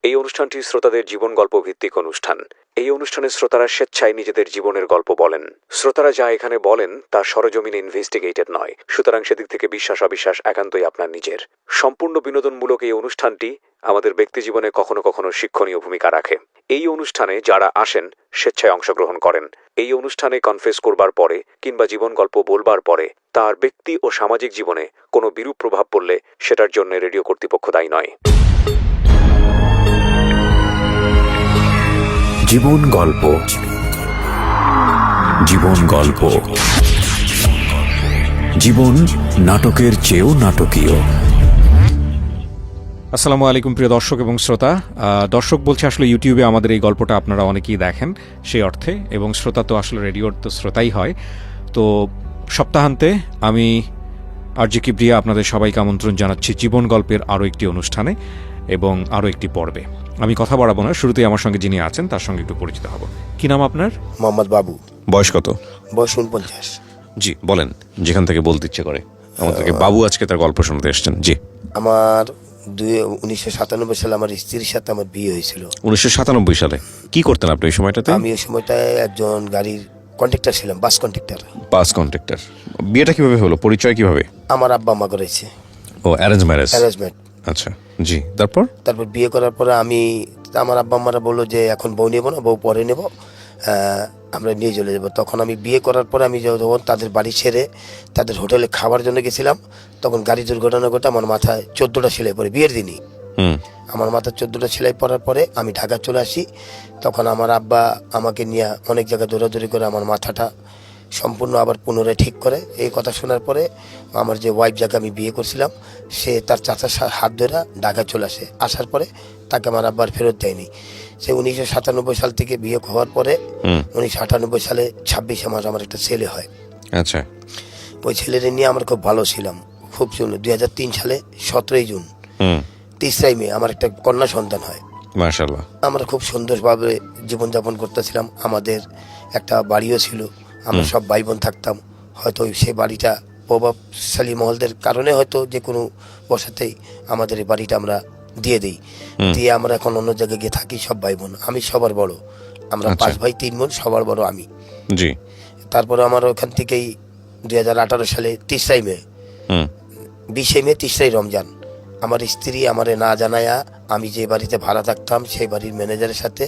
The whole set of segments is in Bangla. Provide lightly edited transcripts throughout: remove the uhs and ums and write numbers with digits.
এই অনুষ্ঠানটি শ্রোতাদের জীবন গল্প ভিত্তিক অনুষ্ঠান। এই অনুষ্ঠানে শ্রোতারা স্বেচ্ছায় নিজেদের জীবনের গল্প বলেন। শ্রোতারা যা এখানে বলেন তা সরজমিনে ইনভেস্টিগেটেড নয়, সুতরাং সেদিক থেকে বিশ্বাস অবিশ্বাস একান্তই আপনার নিজের। সম্পূর্ণ বিনোদনমূলক এই অনুষ্ঠানটি আমাদের ব্যক্তিজীবনে কখনো কখনো শিক্ষণীয় ভূমিকা রাখে। এই অনুষ্ঠানে যারা আসেন স্বেচ্ছায় অংশগ্রহণ করেন। এই অনুষ্ঠানে কনফেস করবার পরে কিংবা জীবন গল্প বলবার পরে তার ব্যক্তি ও সামাজিক জীবনে কোনো বিরূপ প্রভাব পড়লে সেটার জন্য রেডিও কর্তৃপক্ষ দায়ী নয়। জীবন গল্প, জীবন গল্প, জীবন নাটকের চেয়েও নাটকীয়। আসসালামু আলাইকুম প্রিয় দর্শক এবং শ্রোতা। দর্শক বলছে আসলে ইউটিউবে আমাদের এই গল্পটা আপনারা অনেকেই দেখেন সেই অর্থে, এবং শ্রোতা তো আসলে রেডিওর তো শ্রোতাই হয়। তো সপ্তাহান্তে আমি আরজে কিবরিয়া আপনাদের সবাইকে আমন্ত্রণ জানাচ্ছি জীবন গল্পের আরও একটি অনুষ্ঠানে এবং আরও একটি পর্বে। আমি কথা বাড়াবো না, শুরুতেই আমার সঙ্গে যিনি আছেন তার সঙ্গে একটু পরিচিত হব। কি নাম আপনার? মোহাম্মদ বাবু। বয়স কত? বয়স 49। জি বলেন, যেখান থেকে বলতে ইচ্ছে করে। আমাদেরকে বাবু আজকে তার গল্প শুনতে এসছেন। জি। আমার 1997 সালে আমার স্ত্রীর সাথে আমার বিয়ে হয়েছিল। 1997 সালে কি করতেন আপনি ওই সময়টাতে? আমি ওই সময়টায় একজন গাড়ির কন্ট্রাক্টর ছিলাম, বাস কন্ট্রাক্টর। বাস কন্ট্রাক্টর। বিয়েটা কিভাবে হলো, পরিচয় কিভাবে? আমার আব্বা আম্মা করেছে। ও অ্যারেঞ্জ ম্যারেজ? অ্যারেঞ্জমেন্ট। আচ্ছা জি। তারপর বিয়ে করার পরে আমার আব্বা আম্মারা বললো যে এখন বউ নেবো না, বউ পরে নেবো, আমরা নিয়ে চলে যাবো। তখন আমি বিয়ে করার পরে আমি যখন তাদের বাড়ি ছেড়ে তাদের হোটেলে খাবার জন্য গেছিলাম, তখন গাড়ি দুর্ঘটনা ঘটে আমার মাথায় 14টা সেলাই পড়ে বিয়ের দিনই। আমার মাথায় 14টা সেলাই পড়ার পরে আমি ঢাকা চলে আসি। তখন আমার আব্বা আমাকে নিয়ে অনেক জায়গায় দৌড়াদৌড়ি করে আমার মাথাটা সম্পূর্ণ আবার পুনরায় ঠিক করে। এই কথা শোনার পরে আমার যে ওয়াইফ যাকে আমি বিয়ে করছিলাম সে তার চাচার হাত ধরে ঢাকা চলে আসে। আসার পরে তাকে আমার আব্বার ফেরত দেয়নি। সে 1997 সাল থেকে বিয়ে হওয়ার পরে 1998 সালে 26 মাস আমার একটা ছেলে হয়। আচ্ছা। ওই ছেলেটা নিয়ে আমরা খুব ভালো ছিলাম, খুব সুন্দর। 2003 সালে 17 জুন 3 মে আমার একটা কন্যা সন্তান হয়। মাশাআল্লাহ। আমরা খুব সুন্দরভাবে জীবনযাপন করতেছিলাম। আমাদের একটা বাড়িও ছিল, আমরা সব ভাই বোন থাকতাম। হয়তো সেই বাড়িটা প্রভাবশালী মহলদের কারণে হয়তো যে কোনো বসাতেই আমাদের এই বাড়িটা আমরা দিয়ে দিই। দিয়ে আমরা এখন অন্য জায়গায় গিয়ে থাকি সব ভাই বোন। আমি সবার বড়, আমরা 5 ভাই 3 বোন, সবার বড় আমি। জি। তারপরে আমার ওখান থেকেই 2018 সালে 30 মে 20 মে 30 রমজান আমার স্ত্রী আমারে না জানায়া আমি যে বাড়িতে ভাড়া থাকতাম সেই বাড়ির ম্যানেজারের সাথে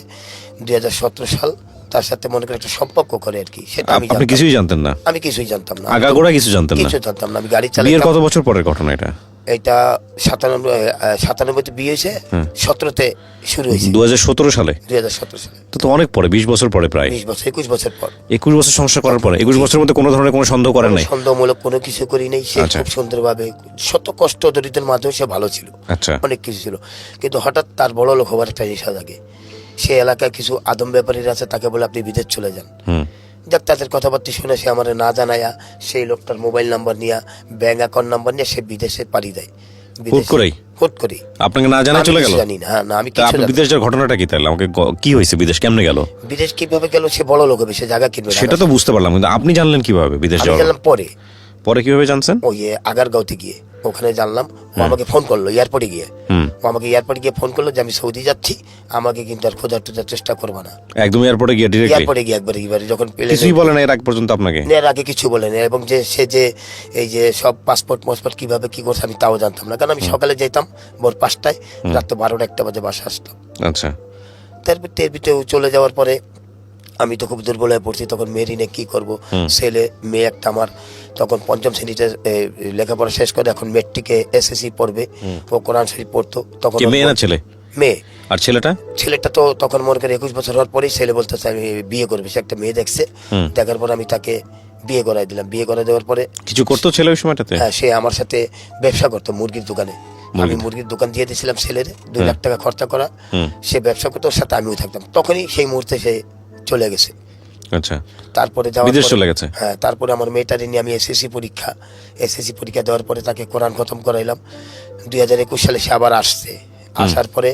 2017 সাল তার সাথে মনে করে একটা সম্পর্ক করে আর কি। সেটা আপনি কিছুই জানতেন না? আমি কিছুই জানতাম না, আগাগোড়া কিছু জানতেন না? কিছু জানতাম না। আমি গাড়ি চালাই। বিয়ের কত বছর পরের ঘটনা এটা? এটা 97 বিয়ে হয়েছে, 17 শুরু হয়েছে। 2017 সালে? 2017 সালে। তো অনেক পরে, 20 বছর পরে, প্রায় 21 বছর পর। 21 বছর সংসার করার পরে 21 বছরের মধ্যে কোনো ধরনের কোনো সন্দেহ করেন নাই? সন্দেহমূলক কোনো কিছু করি নাই। সে খুব সুন্দরভাবে শত কষ্ট দরিদ্রের মাধ্যমে সে ভালো ছিল। আচ্ছা। অনেক কিছু ছিল, কিন্তু হঠাৎ তার বড় লোক হবার একটা নেশা থাকে। সে এলাকায় কিছু আদম ব্যাপারীরা আছে, তাকে বলে আপনি বিদেশ চলে যান। যাক, তাদের কথাবার্তা শুনে সে আমার না জানায়া সেই লোকটার মোবাইল নাম্বার নিয়ে, ব্যাংক অ্যাকাউন্ট নাম্বার নিয়ে সে বিদেশে পাড়ি দেয়। হুট করে আপনাকে না জানা চলে গেল? জানি না। হ্যাঁ না, আমি কিছু জানি। বিদেশ যাওয়ার ঘটনাটা কি তাহলে? আমাকে কি হয়েছে, বিদেশ কেমনে গেল? বিদেশ কিভাবে গেল? সে বড় লোক হবে, সে জায়গা কিনবে। সেটা তো বুঝতে পারলাম, কিন্তু আপনি জানলেন কিভাবে বিদেশ যাওয়া? জানলাম পরে। পরে কিভাবে জানছেন? ওই আগারগাঁওতে গিয়ে ওখানে জানলাম। ও আমাকে ফোন করলো এয়ারপোর্টে গিয়ে। ও আমাকে এয়ারপোর্টে গিয়ে ফোন করলো যে আমি সৌদি যাচ্ছি, আমাকে কিন্তু আর খোঁজার টোজার চেষ্টা করবো না। একদম এয়ারপোর্টে গিয়ে ডিরেক্টলি? এয়ারপোর্টে গিয়ে একবার যখন পেলে কিছুই বলে না এর আগ পর্যন্ত আপনাকে? এর আগে কিছু বলে না। এবং যে সে যে এই যে সব পাসপোর্ট কিভাবে কি করছে আমি তাও জানতাম না, কারণ আমি সকালে যেতাম ভোর 5টায়, রাত 12টা-1টা বাজে বাসা আসতাম। আচ্ছা। তারপর চলে যাওয়ার পরে আমি তো খুব দুর্বল হয়ে পড়ছি। তখন মেরিনে কি করব, ছেলে মেয়ে একটা আমার তখন 5ম শ্রেণীতে লেখাপড়া শেষ করে এখন মেট্রিকে SSC পড়বে। ও কোরআন শরীফ পড়তো তখন। মেয়ে না ছেলে? মেয়ে। আর ছেলেটা তো তখন মনে করে 21 বছর হওয়ার পরেই ছেলে বলতেছে আমি বিয়ে করবে। সে একটা মেয়ে দেখছে, দেখার পর আমি তাকে বিয়ে করাই দিলাম। বিয়ে করে দেওয়ার পরে কিছু করতো ছেলে ওই সময়টাতে? হ্যাঁ, সে আমার সাথে ব্যবসা করতো মুরগির দোকানে। আমি মুরগির দোকান দিয়ে দিয়েছিলাম ছেলের, 2 লাখ টাকা খরচা করা। সে ব্যবসা করতো, ওর সাথে আমিও থাকতাম। তখনই সেই মুহূর্তে সে চলে গেছে। আচ্ছা। তারপরে বিদেশ চলে গেছে? হ্যাঁ। তারপরে আমার মেয়েটারে নিয়ে আমি SSC পরীক্ষা দেওয়ার পরে তাকে কোরআন খতম করাইলাম। 2021 সালে সে আবার আসছে। আসার পরে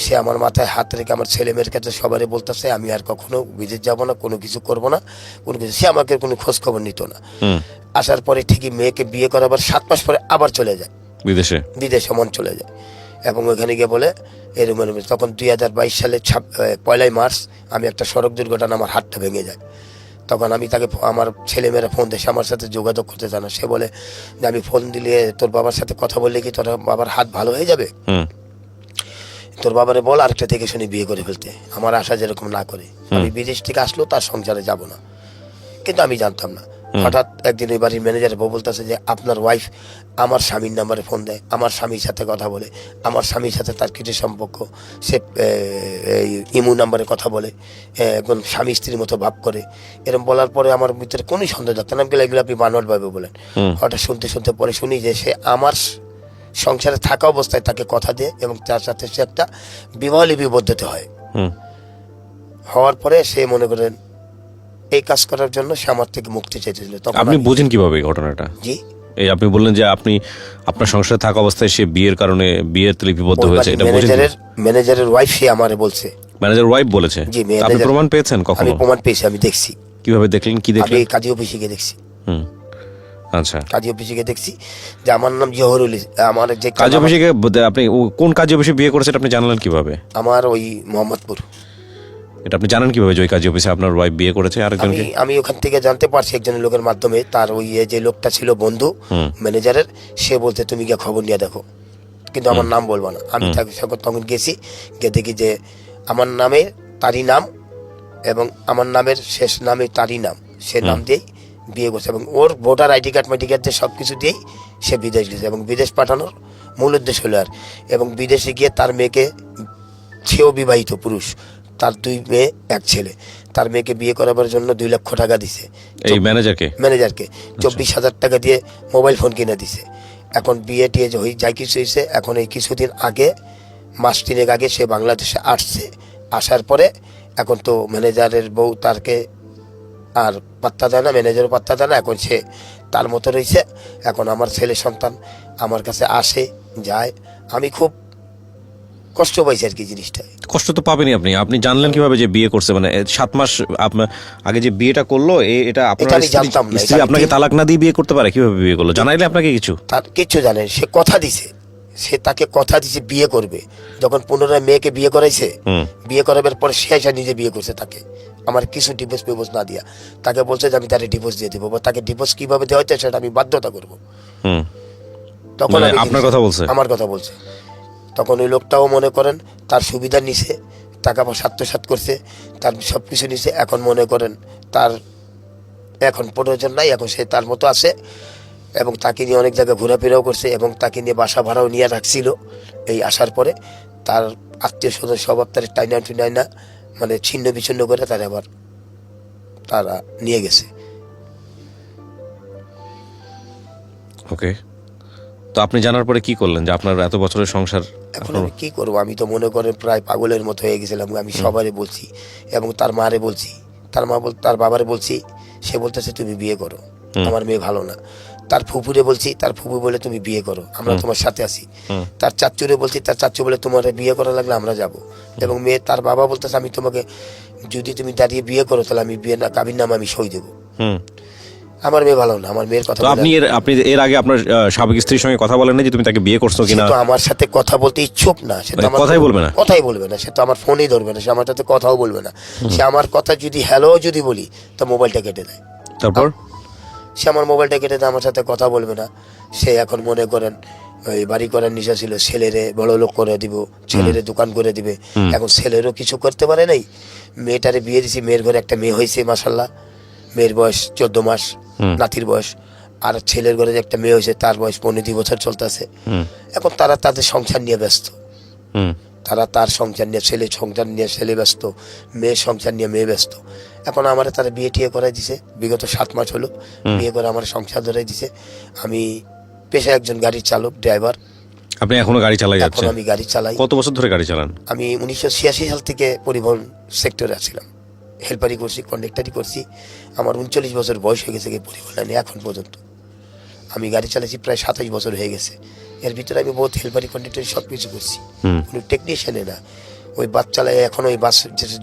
সে আমার মাথায় হাত রেখে আমার ছেলে মেয়ের কাছে সবারই বলতেছে আমি আর কখনো বিদেশ যাবো না, কোনো কিছু করবো না, কোনো কিছু। সে আমাকে কোনো খোঁজ খবর নিত না। আসার পরে ঠিকই মেয়েকে বিয়ে করাবার 7 মাস পরে আবার চলে যায় বিদেশে। মন চলে যায়। এবং ওইখানে গিয়ে বলে এরকম এরকম। তখন 2022 সালে 1 মার্চ আমি একটা সড়ক দুর্ঘটনা, আমার হাতটা ভেঙে যায়। তখন আমি তাকে, আমার ছেলেমেয়েরা ফোন দেয়, আমার সাথে যোগাযোগ করতে চায় না। সে বলে যে আমি ফোন দিলে তোর বাবার সাথে কথা বললে কি তোর বাবার হাত ভালো হয়ে যাবে, তোর বাবারে বল আরেকটা থেকে শুনে বিয়ে করে ফেলতে, আমার আশা যেরকম না করে। আমি বিদেশ থেকে আসলেও তার সংসারে যাব না। কিন্তু আমি জানতাম না। হঠাৎ একদিন ওই বাড়ির ম্যানেজার বউ বলতেছে যে আপনার ওয়াইফ আমার স্বামীর নাম্বারে ফোন দেয়, আমার স্বামীর সাথে কথা বলে, আমার স্বামীর সাথে তার কিছু সম্পর্ক, সে ইমু নাম্বারে কথা বলে, এখন স্বামী স্ত্রীর মতো ভাব করে। এরকম বলার পরে আমার ভিতরে কোনো সন্দেহ থাকতো না। আমি বলে এগুলো আপনি বানোয়াট ভাবে বলেন। হঠাৎ শুনতে শুনতে পরে শুনি যে সে আমার সংসারে থাকা অবস্থায় তাকে কথা দেয় এবং তার সাথে সে একটা বিবাহ লিপিবদ্ধতা হয়। হওয়ার পরে সে মনে করেন এই কাজ করার জন্য সে আমার থেকে মুক্তি চাইতেছিল। আপনি বুঝেন কিভাবে এই ঘটনাটা? জি, এই আপনি বললেন যে আপনি আপনার সংসারে থাকা অবস্থায় সে বিয়ের কারণে বিয়েতে লিপিবদ্ধ হয়েছে, এটা বুঝেন? ম্যানেজারের ওয়াইফ সে আমারে বলছে, ম্যানেজার ওয়াইফ বলেছে? জি, আপনি প্রমাণ পেয়েছেন কখনো? আমি প্রমাণ পেয়েছি, আমি দেখছি। কিভাবে দেখলেন, কি আমি দেখলেন? কাজী অফিসে গিয়ে দেখছি। আচ্ছা, কাজী অফিসে গিয়ে দেখছি যে আমার নাম জহরুল, আমার যে কাজী অফিসে আপনি কোন কাজী অফিসে বিয়ে করেছেন আপনি জানলেন কিভাবে? আমার ওই মোহাম্মদপুর। এটা আপনি জানেন কিভাবে যে ওই কাজী অফিসে আপনার ওয়াইফ বিয়ে করেছে আরেকজনকে? আমি ওখান থেকে জানতে পারছি একজনের লোকের মাধ্যমে। তার ওই যে লোকটা ছিল বন্ধু ম্যানেজারের, সে বলতে তুমি গিয়ে খবর নিয়ে দেখো, কিন্তু আমার নাম বলবো না। আমি তখন গেছি, গিয়ে দেখি যে আমার নামে তারই নাম এবং আমার নামের শেষ নামে তারই নাম, সে নাম দিয়েই বিয়ে করছে এবং ওর ভোটার আইডি কার্ড মাইডি কার্ড দিয়ে সব কিছু দিয়েই সে বিদেশ গেছে এবং বিদেশ পাঠানোর মূল উদ্দেশ্য হলো এবং বিদেশে গিয়ে তার মেয়েকে, সেও বিবাহিত পুরুষ, তার 2 মেয়ে 1 ছেলে, তার মেয়েকে বিয়ে করাবার জন্য 2 লক্ষ টাকা দিছে এই ম্যানেজারকে 24,000 টাকা দিয়ে মোবাইল ফোন কিনে দিছে। এখন বিয়ে টিয়ে যাই কিছু হয়েছে। এখন এই কিছুদিন আগে, মাস 3 আগে সে বাংলাদেশে আসছে। আসার পরে এখন তো ম্যানেজারের বউ তারকে আর পাত্তা দেয় না, ম্যানেজারও পাত্তা দেয় না। এখন সে তার মতো রয়েছে। এখন আমার ছেলে সন্তান আমার কাছে আসে যায়, আমি খুব কষ্ট পাইছি আর কি জিনিসটা। কষ্ট তো পাবেনই আপনি। আপনি জানলেন কিভাবে যে বিয়ে করছে? মানে 7 মাস আপনার আগে যে বিয়েটা করলো, এটা আপনার স্ত্রী আপনাকে তালাক না দিয়ে বিয়ে করতে পারে? কিভাবে বিয়ে করলো? জানাইলে আপনাকে কিছু? তার কিচ্ছু জানেন, সে কথা দিছে, সে তাকে কথা দিছে বিয়ে করবে। যখন পুনরায় মেয়েকে বিয়ে করাইছে, বিয়ে করাবার পরে সে এসে নিজে বিয়ে করছে তাকে, আমার কিছু ডিভোর্স ফিভোর্স না দিয়া তাকে বলছে যে আমি তাকে ডিভোর্স দিয়ে দেবো, বা তাকে ডিভোর্স কিভাবে দেওয়া হচ্ছে সেটা আমি বাধ্যতা করবো। তখন আপনার কথা বলছে? আমার কথা বলছে। তখন ওই লোকটাও মনে করেন তার সুবিধা নিছে, টাকা পয়সা আত্মসাৎ করছে, তার সব কিছু নিছে। এখন মনে করেন তার এখন প্রয়োজন নাই, এখন সে তার মতো আছে এবং তাকে নিয়ে অনেক জায়গায় ঘোরাফেরাও করছে এবং তাকে নিয়ে বাসা ভাড়াও নিয়ে রাখছিল। এই আসার পরে তার আত্মীয় স্বজন স্বভাব তার টাইনা টুনাইনা মানে ছিন্ন বিচ্ছিন্ন করে তারা আবার তারা নিয়ে গেছে। ওকে, তো আপনি জানার পরে কি করলেন যে আপনার এত বছরের সংসার? এখন আমি কি করবো? আমি তো মনে করেন প্রায় পাগলের মতো হয়ে গেছিলাম। আমি সবারই বলছি এবং তার মারে বলছি, তার বাবারে বলছি। সে বলতেছে তুমি বিয়ে করো, আমার মেয়ে ভালো না। তার ফুপুরে বলছি, তার ফুপু বলে তুমি বিয়ে করো, আমরা তোমার সাথে আছি। তার চাচুরে বলছি, তার চাচু বলে তোমার বিয়ে করা লাগলে আমরা যাব। এবং মেয়ে তার বাবা বলতেছে আমি তোমাকে, যদি তুমি দাঁড়িয়ে বিয়ে করো তাহলে আমি বিয়ে না কাবির নাম আমি সই দেবো। আমার মেয়ে ভালো না, আমার মেয়ের কথা। আপনি এর আগে আপনার সাবেক স্ত্রীর সঙ্গে কথা বলেন না যে তুমি তাকে বিয়ে করছো কিনা? তো আমার সাথে কথা বলতে ইচ্ছুক না, সে তো আমার কথাই বলবে না। কথাই বলবে না, সে তো আমার ফোনেই ধরবে না, সে আমার সাথে কথাও বলবে না। সে আমার কথা যদি হ্যালো যদি বলি তো মোবাইলটা কেটে দেয়। তারপর সে আমার মোবাইলটা কেটে দেয়, আমার সাথে কথা বলবে না। সে এখন মনে করেন ওই বাড়ি করার নিশা ছিল, ছেলেরে বড় লোক করে দিব, ছেলেরে দোকান করে দিবে। এখন ছেলেরও কিছু করতে পারে নাই। মেয়েটারে বিয়ে দিছি, মেয়ের ঘরে একটা মেয়ে হয়েছে মাশাল্লাহ, মেয়ের বয়স 14 মাস, নাতির বয়স। আর ছেলের ঘরে যে একটা মেয়ে হয়েছে তার বয়স 15 বছর চলতেছে। এখন তারা তাদের সংসার নিয়ে ব্যস্ত, তারা তার সংসার নিয়ে, ছেলে সংসার নিয়ে ছেলে ব্যস্ত, মেয়ের সংসার নিয়ে মেয়ে ব্যস্ত। এখন আমার তারা বিয়ে টিয়ে করাই দিছে, বিগত 7 মাস হলো বিয়ে করে আমার সংসার ধরাই দিছে। আমি পেশায় একজন গাড়ির চালক, ড্রাইভার। আপনি এখনো গাড়ি চালাই যাচ্ছেন? আমি গাড়ি চালাই। কত বছর ধরে গাড়ি চালান? আমি 1986 সাল থেকে পরিবহন সেক্টরে আছিলাম, হেল্পারি করছি, কন্ডাক্টারি করছি। আমার 39 বছর বয়স হয়ে গেছে পরিবহনে এখন পর্যন্ত। আমি গাড়ি চালাচ্ছি প্রায় 27 বছর হয়ে গেছে। এর ভিতরে আমি বহুত হেল্পারি কন্ডাক্টারি সব কিছু করছি, কোনো টেকনিশিয়ানে না। ওই বাস চালাই, এখন ওই বাস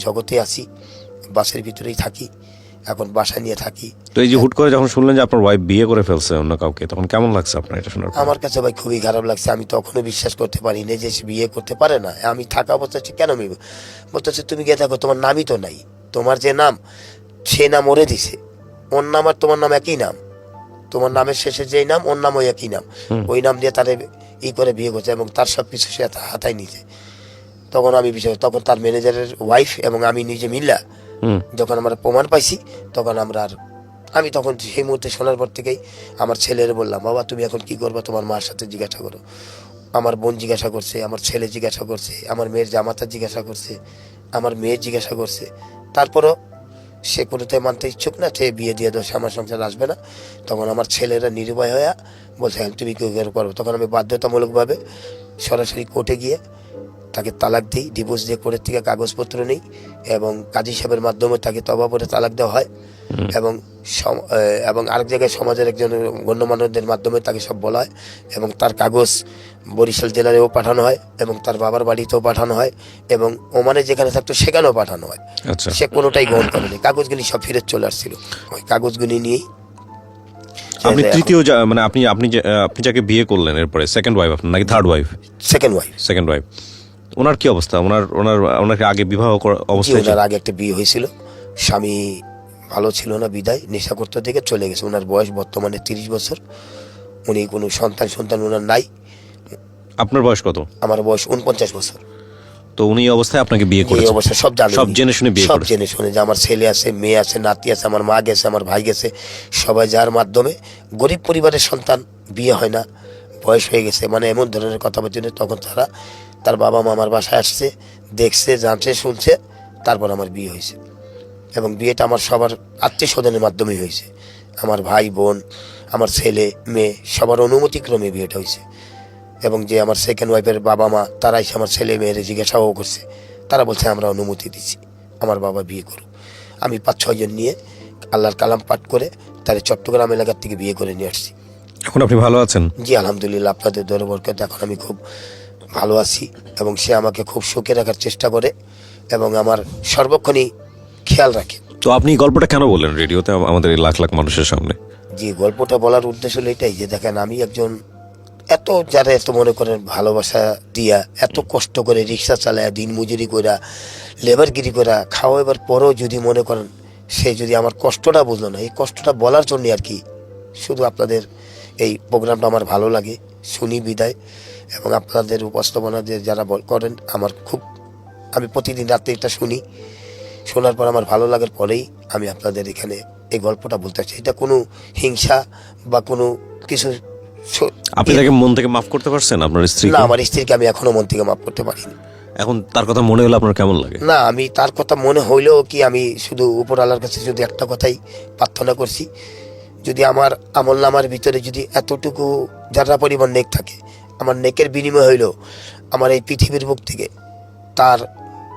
জগতে আছি, বাসের ভিতরেই থাকি এখন বাসা নিয়ে থাকি। তো এই যে হুট করে যখন শুনলেন যে আপনার ওয়াইফ বিয়ে করে ফেলছে অন্য কাউকে, তখন কেমন লাগছে আপনার এটা শোনার পর? আমার কাছে ভাই খুবই খারাপ লাগছে। আমি তখনও বিশ্বাস করতে পারিনি যে সে বিয়ে করতে পারে না। আমি থাকা অবস্থা কেন আমি বলতেছে তুমি গিয়ে থাকো, তোমার নামই তো নাই, তোমার যে নাম সে নাম ওরে দিছে, ওর নাম আর তোমার নাম একই নাম, তোমার নামের শেষে যেই নাম ওর নাম ওই একই নাম, ওই নাম দিয়ে তারে করে বিয়ে করছে এবং তার সব কিছু সে হাতায় নিছে। তখন আমি বিষয় তখন তার ম্যানেজারের ওয়াইফ এবং আমি নিজে মিল্লা যখন আমরা প্রমাণ পাইছি তখন আমরা আর আমি তখন সেই মুহূর্তে শোনার পর থেকেই আমার ছেলের বললাম, বাবা তুমি এখন কি করবা, তোমার মার সাথে জিজ্ঞাসা করো। আমার বোন জিজ্ঞাসা করছে, আমার ছেলে জিজ্ঞাসা করছে, আমার মেয়ের জামাতা জিজ্ঞাসা করছে, আমার মেয়ে জিজ্ঞাসা করছে। তারপরও সে কোনোটাই মানতে ইচ্ছুক না, সে বিয়ে দিয়ে দেয়, আমার সংসার আসবে না। তখন আমার ছেলেরা নির্ভয় হয়ে বলছে তুমি কেউ কেউ করবো। তখন আমি বাধ্যতামূলকভাবে সরাসরি কোর্টে গিয়ে তাকে তালাক দিই, ডিভোর্স দিয়ে কোর্টের থেকে কাগজপত্র নেই এবং কাজী সাহেবের মাধ্যমে তাকে তবা করে তালাক দেওয়া হয় এবং এবং আরেক জায়গায় সমাজের একজন গণ্যমান্যদের মাধ্যমে তাকে সব বলা হয় এবং তার কাগজ বরিশাল জেলারেও পাঠানো হয় এবং তার বাবার বাড়িতেও পাঠানো হয় এবং ওমানে যেখানে থাকতো সেখানেও পাঠানো হয়। সে কোনোটাই গ্রহণ করেনি, কাগজগুলি সব ফিরত চলে আসছিল। ওই কাগজগুলি নিয়েই আপনি তৃতীয় মানে আপনি যাকে বিয়ে করলেন এরপরে সেকেন্ড ওয়াইফ আপনার নাকি থার্ড ওয়াইফ? Second wife. ওনার কি অবস্থা? ওনার আগে বিবাহ অবস্থায় ওনার আগে একটা বিয়ে হয়েছিল, স্বামী ভালো ছিল না বিদায় নেশা করতে থেকে চলে গেছে। ওনার বয়স বর্তমানে 30 বছর। উনি কোনো সন্তান ওনার নাই। আপনার বয়স কত? আমার বয়স 49 বছর। তো উনি এই অবস্থায় আপনাকে বিয়ে করেছেন? এই অবস্থায় সব জেনে শুনে বিয়ে করেছেন? সব জেনে শুনে যে আমার ছেলে আছে, মেয়ে আছে, নাতি আছে, আমার মা গেছে, আমার ভাই গেছে, সবাই যার মাধ্যমে গরিব পরিবারের সন্তান, বিয়ে হয় না, বয়স হয়ে গেছে, মানে এমন ধরনের কথা বলছে। তখন তার বাবা মা আমার বাসায় আসছে, দেখছে, জানছে, শুনছে, তারপর আমার বিয়ে হয়েছে এবং বিয়েটা আমার সবার আত্মীয় স্বজনের মাধ্যমেই হয়েছে। আমার ভাই বোন, আমার ছেলে মেয়ে সবার অনুমতিক্রমে বিয়েটা হয়েছে এবং যে আমার সেকেন্ড ওয়াইফের বাবা মা তারা এসে আমার ছেলে মেয়ের জিজ্ঞাসাও করছে, তারা বলছে আমরা অনুমতি দিচ্ছি আমার বাবা বিয়ে করুক। আমি 5-6 জন নিয়ে আল্লাহর কালাম পাঠ করে তাদের চট্টগ্রাম এলাকার থেকে বিয়ে করে নিয়ে আসছি। এখন আপনি ভালো আছেন? জি আলহামদুলিল্লাহ, আপনাদের দরবারকাতে এখন আমি খুব ভালো আছি এবং সে আমাকে খুব সুখে রাখার চেষ্টা করে এবং আমার সর্বক্ষণই খেয়াল রাখে। তো আপনি গল্পটা কেন বললেন রেডিওতে আমাদের লাখ লাখ মানুষের সামনে? জি গল্পটা বলার উদ্দেশ্য হলো এটাই যে দেখেন আমি একজন যারা এত মনে করেন ভালোবাসা দিয়া এত কষ্ট করে রিক্সা চালায় দিন মজুরি করে লেবারগিরি করে খাওয়াবার পরেও যদি মনে করেন সে যদি আমার কষ্টটা বুঝলো না, এই কষ্টটা বলার জন্য আর কি শুধু আপনাদের এই প্রোগ্রামটা আমার ভালো লাগে, শুনি বিদায় এবং আপনাদের উপস্থাপনা যে যারা করেন আমার খুব, আমি প্রতিদিন রাতে এটা শুনি, শোনার পর আমার ভালো লাগার পরেই আমি আপনাদের এখানে এই গল্পটা বলতে চাই। এটা কোনো হিংসা বা কোনো কিছু। আপনি তাকে মন থেকে মাফ করতে পারছেন আপনার স্ত্রী? না, আমার স্ত্রীকে আমি এখনো মন থেকে মাফ করতে পারিনি। এখন তার কথা মনে হলে আপনার কেমন লাগে? না, আমি তার কথা মনে হইলেও কি আমি শুধু উপরওয়ালার কাছে শুধু একটা কথাই প্রার্থনা করছি, যদি আমার আমল নামার ভিতরে যদি এতটুকু যারা পরিমাণ নেক থাকে, আমার নেকের বিনিময় হইলেও আমার এই পৃথিবীর বুক থেকে তার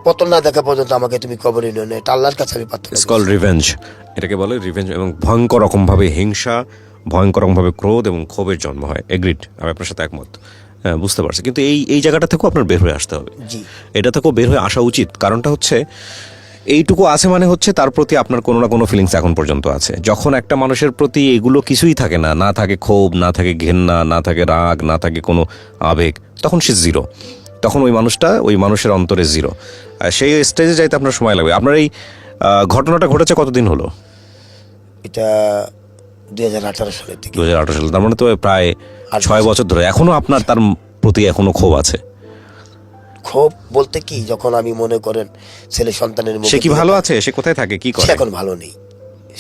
পতন না দেখা পর্যন্ত আমাকে তুমি কবরে নিও না, এটা আল্লাহর কাছে আমি প্রার্থনা করছি। কল রিভেঞ্জ, এটাকে বলে রিভেঞ্জ এবং ভয়ঙ্কর রকমভাবে হিংসা, ভয়ঙ্কর রকমভাবে ক্রোধ এবং ক্ষোভের জন্ম হয়। এগ্রিড, আমি আপনার সাথে একমত, হ্যাঁ বুঝতে পারছি। কিন্তু এই জায়গাটা থেকেও আপনার বের হয়ে আসতে হবে। জি, এটা থেকেও বের হয়ে আসা উচিত। কারণটা হচ্ছে এইটুকু আছে মানে হচ্ছে তার প্রতি আপনার কোনো না কোনো ফিলিংস এখন পর্যন্ত আছে। যখন একটা মানুষের প্রতি এগুলো কিছুই থাকে না, না থাকে ক্ষোভ, না থাকে ঘেন্না, না থাকে রাগ, না থাকে কোনো আবেগ, তখন সে জিরো। তখন ওই মানুষটা ওই মানুষের অন্তরে জিরো। সেই স্টেজে যাইতে আপনার সময় লাগবে। আপনার এই ঘটনাটা ঘটেছে কতদিন হলো? এটা 2018 সালের দিকে। 2018 সালে, তার মানে তো প্রায় 6 বছর ধরে এখনো আপনার তার প্রতি এখনো ক্ষোভ আছে? ক্ষোভ বলতে কি, যখন আমি মনে করেন ছেলে সন্তানের মুখে, সে কি ভালো আছে? সে কোথায় থাকে, কি করে? সে এখন ভালো নেই।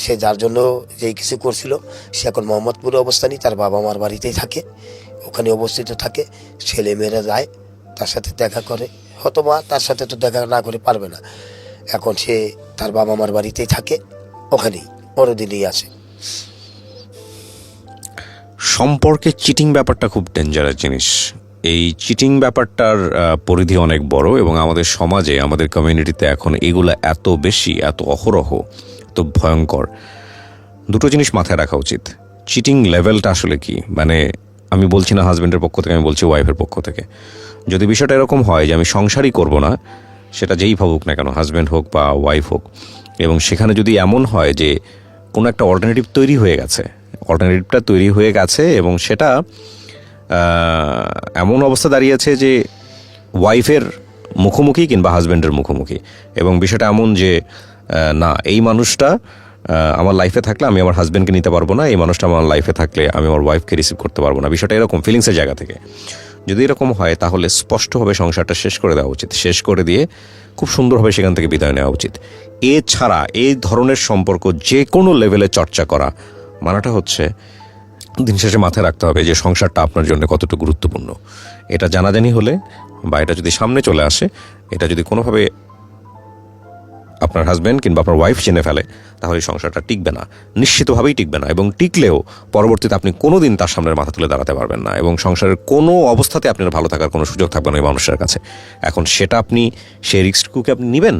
সে যার জন্য যেই কিছু করছিল সে এখন মোহাম্মদপুরে অবস্থানই, তার বাবা মার বাড়িতেই থাকে, ওখানে অবস্থিত থাকে। ছেলে মেয়েরা যায় তার সাথে দেখা করে, হয়তো মা তার সাথে তো দেখা না করে পারবে না, এখন সে তার বাবা মার বাড়িতেই থাকে, ওখানেই বড়দিনেই আসে। সম্পর্কে চিটিং ব্যাপারটা খুব ডেঞ্জারাস জিনিস। এই চিটিং ব্যাপারটার পরিধি অনেক বড় এবং আমাদের সমাজে, আমাদের কমিউনিটিতে এখন এগুলো এত বেশি, এত অহরহ, এত ভয়ঙ্কর। দুটো জিনিস মাথায় রাখা উচিত। চিটিং লেভেলটা আসলে কি, মানে আমি বলছি না হাজব্যান্ডের পক্ষ থেকে, আমি বলছি ওয়াইফের পক্ষ থেকে। যদি বিষয়টা এরকম হয় যে আমি সংসারই করব না, সেটা যেই ভাবুক না কেন, হাজব্যান্ড হোক বা ওয়াইফ হোক, এবং সেখানে যদি এমন হয় যে কোনো একটা অল্টারনেটিভ তৈরি হয়ে গেছে এবং সেটা এমন অবস্থা দাঁড়িয়েছে যে ওয়াইফের মুখোমুখি কিংবা হাজব্যান্ডের মুখোমুখি, এবং বিষয়টা এমন যে না, এই মানুষটা আমার লাইফে থাকলে আমি আমার হাজব্যান্ডকে নিতে পারবো না, এই মানুষটা আমার লাইফে থাকলে আমি আমার ওয়াইফকে রিসিভ করতে পারবো না, বিষয়টা এরকম ফিলিংসের জায়গা থেকে যদি এরকম হয়, তাহলে স্পষ্টভাবে সংসারটা শেষ করে দেওয়া উচিত। শেষ করে দিয়ে খুব সুন্দরভাবে সেখান থেকে বিদায় নেওয়া উচিত। এছাড়া এই ধরনের সম্পর্ক যে কোনো লেভেলে চর্চা করা মানেটা হচ্ছে দিন শেষে মাথায় রাখতে হবে যে সংসারটা আপনার জন্য কতটুকু গুরুত্বপূর্ণ। এটা জানাজানি হলে বা এটা যদি সামনে চলে আসে, এটা যদি কোনোভাবে আপনার হাজব্যান্ড কিংবা আপনার ওয়াইফ জেনে ফেলে, তাহলে সংসারটা টিকবে না, নিশ্চিতভাবেই টিকবে না। এবং টিকলেও পরবর্তীতে আপনি কোনোদিন তার সামনের মাথা তুলে দাঁড়াতে পারবেন না, এবং সংসারের কোনো অবস্থাতে আপনার ভালো থাকার কোনো সুযোগ থাকবে না ওই মানুষের কাছে। এখন সেটা আপনি সেই রিস্কটুকুকে আপনি নেবেন।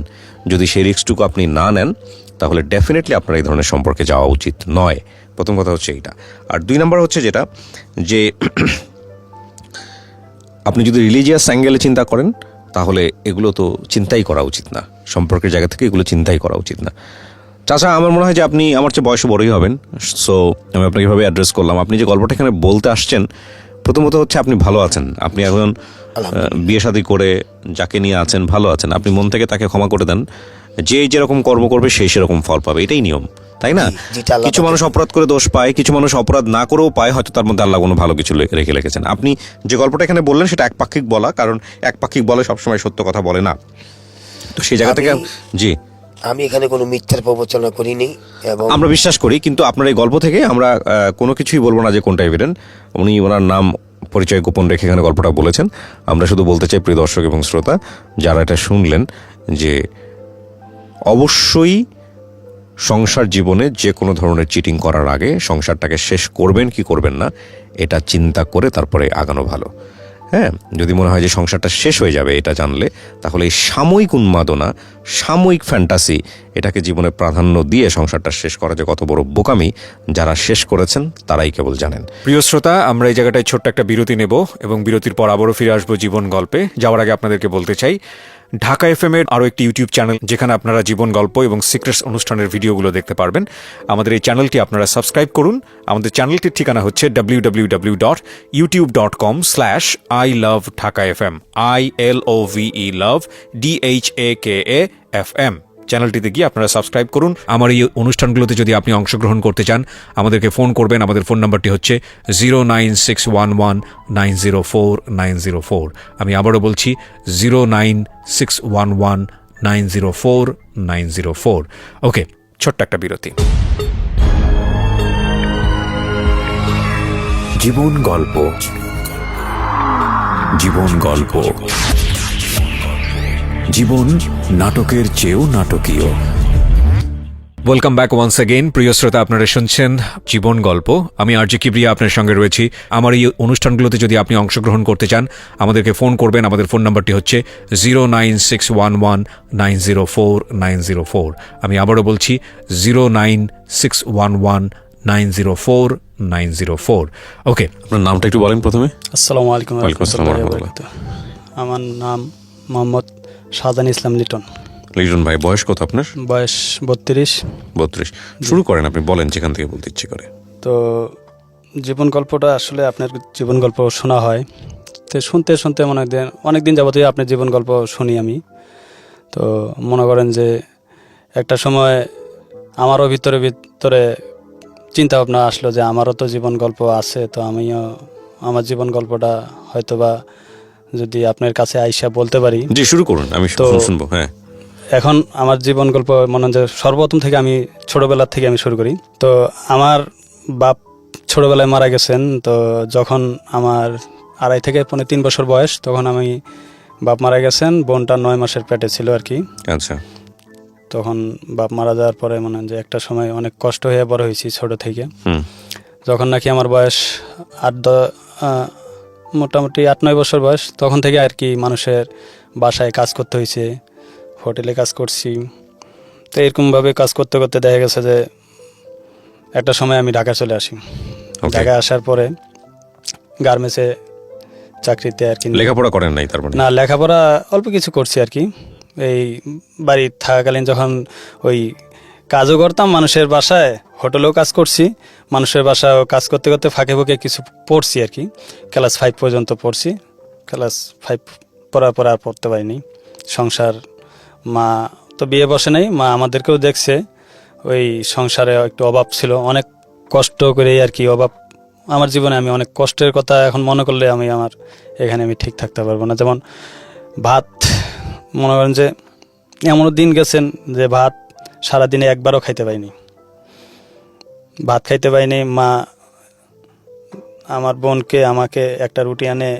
যদি সেই রিস্কটুকু আপনি না নেন, তাহলে ডেফিনেটলি আপনার এই ধরনের সম্পর্কে যাওয়া উচিত নয়। প্রথম কথা হচ্ছে এইটা। আর 2 নম্বর হচ্ছে যেটা, যে আপনি যদি রিলিজিয়াস অ্যাঙ্গেলে চিন্তা করেন, তাহলে এগুলো তো চিন্তাই করা উচিত না, সম্পর্কের জায়গা থেকে এগুলো চিন্তাই করা উচিত না। চাচা, আমার মনে হয় যে আপনি আমার চেয়ে বয়সে বড়ই হবেন, সো আমি আপনাকে এভাবে অ্যাড্রেস করলাম। আপনি যে গল্পটা এখানে বলতে আসছেন, প্রথমত হচ্ছে আপনি ভালো আছেন, আপনি এখন বিয়ে শাদী করে যাকে নিয়ে আছেন ভালো আছেন, আপনি মন থেকে তাকে ক্ষমা করে দেন। যে যেরকম কর্ম করবে সেই সেরকম ফল পাবে, এটাই নিয়ম, তাই না? কিছু মানুষ অপরাধ করে দোষ পায়, কিছু মানুষ অপরাধ না করেও পায়, হয়তো তার মধ্যে আল্লাহ কোনো ভালো কিছু রেখেছেন। আপনি যে গল্পটা এখানে বললেন সেটা একপাক্ষিক বলা, কারণ একপাক্ষিক বলে সবসময় সত্য কথা বলে না। তো সেই জায়গা থেকে জি, আমি এখানে কোনো মিথ্যার প্রবচনা করিনি এবং আমরা বিশ্বাস করি, কিন্তু আপনার এই গল্প থেকে আমরা কোনো কিছুই বলবো না যে কোনটা এভিডেন্ট। উনি ওনার নাম পরিচয় গোপন রেখে এখানে গল্পটা বলেছেন। আমরা শুধু বলতে চাই, প্রিয় দর্শক এবং শ্রোতা যারা এটা শুনলেন, যে অবশ্যই সংসার জীবনে যে কোনো ধরনের চিটিং করার আগে সংসারটাকে শেষ করবেন কি করবেন না এটা চিন্তা করে তারপরে আগানো ভালো। হ্যাঁ, যদি মনে হয় যে সংসারটা শেষ হয়ে যাবে এটা জানলে, তাহলে এই সাময়িক উন্মাদনা, সাময়িক ফ্যান্টাসি, এটাকে জীবনে প্রাধান্য দিয়ে সংসারটা শেষ করা যে কত বড় বোকামি, যারা শেষ করেছেন তারাই কেবল জানেন। প্রিয় শ্রোতা, আমরা এই জায়গাটায় ছোট্ট একটা বিরতি নেব এবং বিরতির পর আবারও ফিরে আসবো জীবন গল্পে। যাওয়ার আগে আপনাদেরকে বলতে চাই, ঢাকা FM এর আরও একটি ইউটিউব চ্যানেল, যেখানে আপনারা জীবন গল্প এবং সিক্রেটস অনুষ্ঠানের ভিডিওগুলো দেখতে পারবেন। আমাদের এই চ্যানেলটি আপনারা সাবস্ক্রাইব করুন। আমাদের চ্যানেলটির ঠিকানা হচ্ছে www.youtube.com/ilovedhakafm, ILOVE love DHAKAFM। চ্যানেলটিতে গিয়ে আপনারা সাবস্ক্রাইব করুন। আমার এই অনুষ্ঠানগুলোতে যদি আপনি অংশগ্রহণ করতে চান, আমাদেরকে ফোন করবেন। আমাদের ফোন নাম্বারটি হচ্ছে 09611904904। আমি আবারও বলছি 09611904904। ওকে, ছোট্ট একটা বিরতি। জীবন গল্প, জীবন গল্প, জীবন নাটকের চেয়েও নাটকীয়। Welcome back once again. প্রিয় শ্রোতা, আপনারা শুনছেন জীবন গল্প। আমি আরজে কিবরিয়া আপনার সঙ্গে রয়েছি। আমার এই অনুষ্ঠানগুলোতে যদি আপনি অংশগ্রহণ করতে চান, আমাদেরকে ফোন করবেন। আমাদের ফোন নাম্বারটি হচ্ছে 09611904904। আমি আবারও বলছি 09611904904। ওকে, আপনার নামটা একটু বলেন প্রথমে। আসসালামু আলাইকুম ওয়ালাইকুম আসসালাম ওয়া রাহমাতুল্লাহি ওয়া রাহমাতুল্লাহ। বারাকাতুহু। আমার নাম মোহাম্মদ শাহজাহান ইসলাম লিটন। লিটন ভাই, বয়স কত আপনার? বয়স 32। 32। শুরু করেন, আপনি বলেন যেখান থেকে বলতে ইচ্ছে করে। তো জীবন গল্পটা আসলে আপনার জীবন গল্প শোনা হয়, তো শুনতে শুনতে অনেক দিন যাবতীয় আপনার জীবন গল্প শুনি আমি। তো মনে করেন যে একটা সময় আমারও ভিতরে চিন্তা ভাবনা আসলো যে আমারও তো জীবন গল্প আছে, তো আমিও আমার জীবন গল্পটা হয়তোবা যদি আপনার কাছে আইসা বলতে পারি। জি, শুরু করুন, আমি শুনবো। হ্যাঁ, এখন আমার জীবন গল্প মনে হয় যে সর্বপ্রথম থেকে আমি ছোটবেলার থেকে আমি শুরু করি। তো আমার বাপ ছোটবেলায় মারা গেছেন। তো যখন আমার 2.5 থেকে 3 বছর বয়স, তখন আমি বাপ মারা গেছেন, বোনটা 9 মাসের পেটে ছিল আর কি। আচ্ছা। তখন বাপ মারা যাওয়ার পরে মনে হয় যে একটা সময় অনেক কষ্ট হয়ে বড় হয়েছি ছোট থেকে। যখন নাকি আমার বয়স মোটামুটি 8-9 বছর বয়স, তখন থেকে আর কি মানুষের বাসায় কাজ করতে হয়েছে, হোটেলে কাজ করছি। তো এরকমভাবে কাজ করতে করতে দেখা গেছে যে একটা সময় আমি ঢাকা চলে আসি। ঢাকা আসার পরে গার্মেন্টসে চাকরিতে আর কি। লেখাপড়া করেন নাই তার মানে? না, লেখাপড়া অল্প কিছু করছি আর কি। এই বাড়ি থাকাকালীন যখন ওই কাজও করতাম মানুষের বাসায়, হোটেলেও কাজ করছি, মানুষের বাসায়ও কাজ করতে করতে ফাঁকে ফাঁকে কিছু পড়ছি আর কি। ক্লাস 5 পর্যন্ত পড়ছি। ক্লাস 5 পড়ার পর আর পড়তে পারিনি। সংসার, মা তো বিয়ে বসে নাই, মা আমাদেরকেও দেখছে। ওই সংসারে একটু অভাব ছিল, অনেক কষ্ট করে আর কি অভাব। আমার জীবনে আমি অনেক কষ্টের কথা এখন মনে করলে আমার এখানে আমি ঠিক থাকতে পারবো না। যেমন ভাত, মনে করেন যে এমনও দিন গেছেন যে ভাত সারাদিনে একবারও খাইতে পাইনি, ভাত খাইতে পাইনি। মা আমার বোনকে আমাকে একটা রুটি আনে,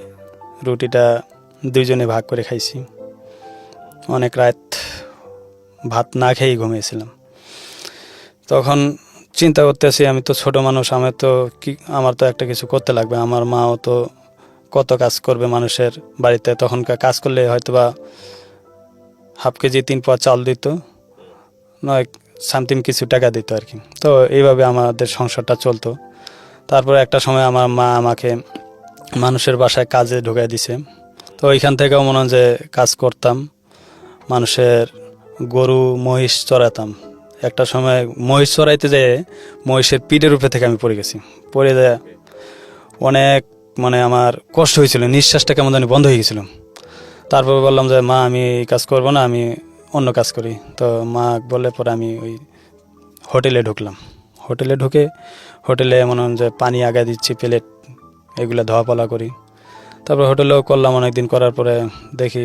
রুটিটা দুইজনে ভাগ করে খাইছি। অনেক রাত ভাত না খেয়েই ঘুমিয়েছিলাম। তখন চিন্তা করতেছি আমি তো ছোট মানুষ, আমার তো একটা কিছু করতে লাগবে। আমার মাও তো কত কাজ করবে মানুষের বাড়িতে, তখনকার কাজ করলে হয়তো বা হাফ কেজি 3 পোয়া চাল দিত, নয় সামথিং কিছু টাকা দিত আর কি। তো এইভাবে আমাদের সংসারটা চলতো। তারপরে একটা সময় আমার মা আমাকে মানুষের বাসায় কাজে ঢুকাই দিছে। তো ওইখান থেকেও মনে হয় যে কাজ করতাম, মানুষের গরু মহিষ চড়াতাম। একটা সময় মহিষ চড়াইতে যেয়ে মহিষের পিঠের উপরে থেকে আমি পড়ে গেছি। পড়ে যায় অনেক আমার কষ্ট হয়েছিল, নিঃশ্বাসটা কেমন জানি বন্ধ হয়ে গেছিল। তারপর বললাম যে মা আমি এই কাজ করব না, আমি অন্য কাজ করি। তো মা বলে পরে আমি ওই হোটেলে ঢুকলাম। হোটেলে মনে হয় যে পানি আগায় দিচ্ছি, প্লেট এগুলো ধোয়া পালা করি। তারপর হোটেলেও করলাম অনেকদিন, করার পরে দেখি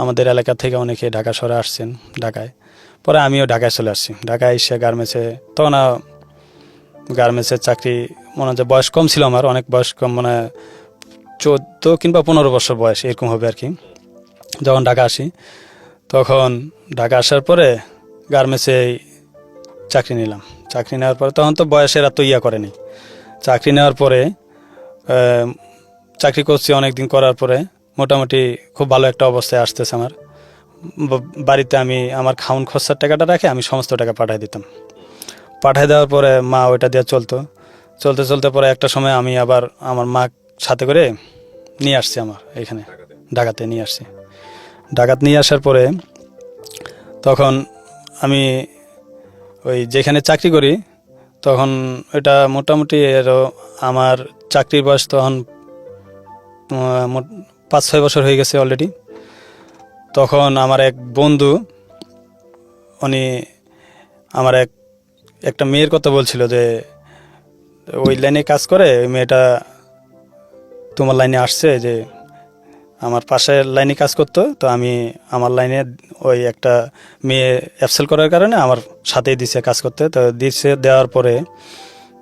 আমাদের এলাকা থেকে অনেকে ঢাকা শহরে আসছেন, ঢাকায়। পরে আমিও ঢাকায় চলে আসছি। ঢাকায় এসে গার্মেন্টসে, তখন গার্মেন্টসের চাকরি মনে হয় যে বয়স কম ছিল আমার, অনেক বয়স কম, 14 কিংবা 15 বছর বয়স এরকম হবে আর কি। যখন ঢাকা আসি, তখন ঢাকা আসার পরে গার্মেন্টসে চাকরি নিলাম। চাকরি নেওয়ার পরে তখন তো বয়সের এত করেনি। চাকরি নেওয়ার পরে চাকরি করছি অনেকদিন, করার পরে মোটামুটি খুব ভালো একটা অবস্থায় আসতেছে আমার। বাড়িতে আমি আমার খাউন খরচার টাকাটা রাখে আমি সমস্ত টাকা পাঠিয়ে দিতাম। পাঠিয়ে দেওয়ার পরে মা ওইটা দিয়ে চলতে পরে একটা সময় আমি আবার আমার মা সাথে করে নিয়ে আসছি আমার এখানে ঢাকাতে নিয়ে আসছি। ঢাকাতে নিয়ে আসার পরে তখন আমি ওই যেখানে চাকরি করি, তখন এটা মোটামুটি আমার চাকরির বয়স তখন 5-6 বছর হয়ে গেছে অলরেডি। তখন আমার এক বন্ধু, উনি আমার একটা মেয়ের কথা বলছিল যে ওই লাইনে কাজ করে, ওই মেয়েটা তোমার লাইনে আসছে, যে আমার পাশের লাইনে কাজ করতো। তো আমি আমার লাইনে ওই একটা মেয়ে অ্যাপসেল করার কারণে আমার সাথেই দিছে কাজ করতে। তো দেওয়ার পরে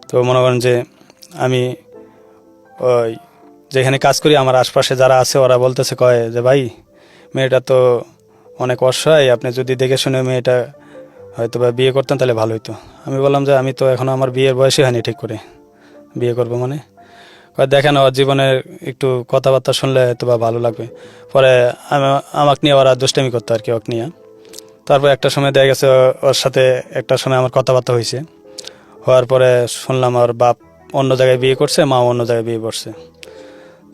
তো মনে করেন যে আমি ওই যেখানে কাজ করি আমার আশপাশে যারা আছে ওরা বলতেছে, কয় যে ভাই মেয়েটা তো অনেক অসহায়, আপনি যদি দেখে শুনে মেয়েটা হয়তো বা বিয়ে করতেন তাহলে ভালো হতো। আমি বললাম যে আমি তো এখনও আমার বিয়ের বয়সই হয়নি ঠিক করে, বিয়ে করবো মানে। দেখেন ওর জীবনের একটু কথাবার্তা শুনলে হয়তো বা ভালো লাগবে। পরে আমাকে নিয়ে ওরা দুষ্টামি করতো আর কি, ওকে নিয়ে। তারপর একটা সময় দেখা গেছে ওর সাথে একটা সময় আমার কথাবার্তা হয়েছে। হওয়ার পরে শুনলাম ওর বাপ অন্য জায়গায় বিয়ে করছে, মা অন্য জায়গায় বিয়ে করছে।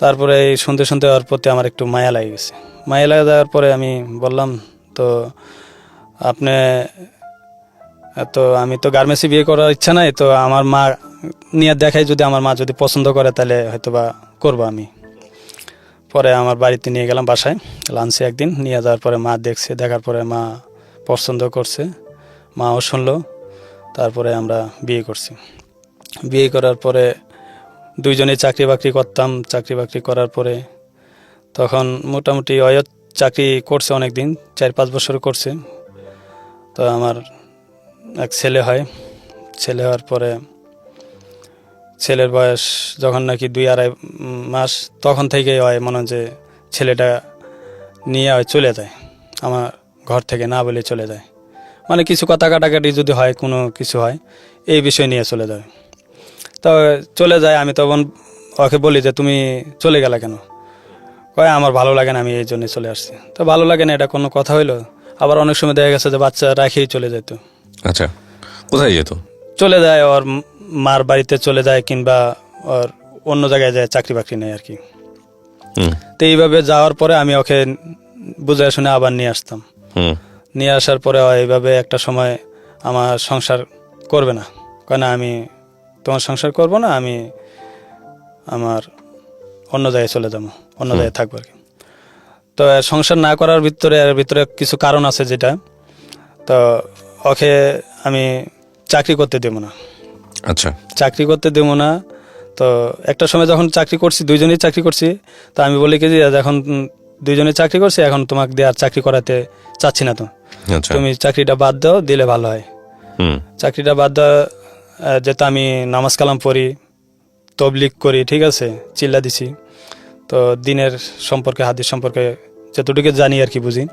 তারপরে এই শুনতে ওর প্রতি আমার একটু মায়া লাগে গেছে। মায়া লাগে যাওয়ার পরে আমি বললাম, তো আমি তো গার্মেন্টসে বিয়ে করার ইচ্ছা নাই, তো আমার মা নিয়ে দেখাই, যদি আমার মা যদি পছন্দ করে তাহলে হয়তো বা করবো আমি। পরে আমার বাড়িতে নিয়ে গেলাম, বাসায় লাঞ্চে একদিন নিয়ে যাওয়ার পরে মা দেখছে, দেখার পরে মা পছন্দ করছে, মাও শুনলো। তারপরে আমরা বিয়ে করছি। বিয়ে করার পরে দুইজনে চাকরি বাকরি করতাম। চাকরি বাকরি করার পরে তখন মোটামুটি চাকরি করছে অনেক দিন, 4-5 বছর করছে। তো আমার এক ছেলে হয়। ছেলে হওয়ার পরে ছেলের বয়স যখন নাকি 2-2.5 মাস, তখন থেকেই হয় মনে হয় যে ছেলেটা নিয়ে চলে যায় আমার ঘর থেকে, না বলে চলে যায়। মানে কিছু কথা কাটাকাটি যদি হয়, কোনো কিছু হয়, এই বিষয় নিয়ে চলে যায়। তো চলে যায়, আমি তখন ওকে বলি যে তুমি চলে গেলা কেন? কয় আমার ভালো লাগে না, আমি এই জন্যই চলে আসছি। তো ভালো লাগে না এটা কোনো কথা হইলো? আবার অনেক সময় দেখা গেছে যে বাচ্চা রাখেই চলে যেত। আচ্ছা, কোথায় যেত? চলে যায় ওর মার বাড়িতে চলে যায়, কিংবা ওর অন্য জায়গায় যায়, চাকরি বাকরি নেই আর কি। তো এইভাবে যাওয়ার পরে আমি ওকে বুঝে শুনে আবার নিয়ে আসতাম। নিয়ে আসার পরে এইভাবে একটা সময় আমার সংসার করবে না, কয় না আমি তোমার সংসার করব না, আমি আমার অন্য জায়গায় চলে যাবো, অন্য জায়গায় থাকবো আর কি। তো সংসার না করার ভিতরে কিছু কারণ আছে, যেটা তো ওকে আমি চাকরি করতে দেবো না, আচ্ছা চাকরি করতে দেবো না। তো একটা সময় যখন চাকরি করছি, দুইজনেই চাকরি করছি, তো আমি বলি কি যে এখন দুইজনে চাকরি করছি, এখন তোমাকে দিয়ে আর চাকরি করাতে চাচ্ছি না, তো আচ্ছা তুমি চাকরিটা বাদ দাও, দিলে ভালো হয়। হুম চাকরিটা বাদ দেওয়া, যেহেতু আমি নামাজ কালাম পড়ি, তবলিগ করি, ঠিক আছে, চিল্লা দিছি, তো দিনের সম্পর্কে হাদিস সম্পর্কে যতটুকু জানি আর কি বুঝি।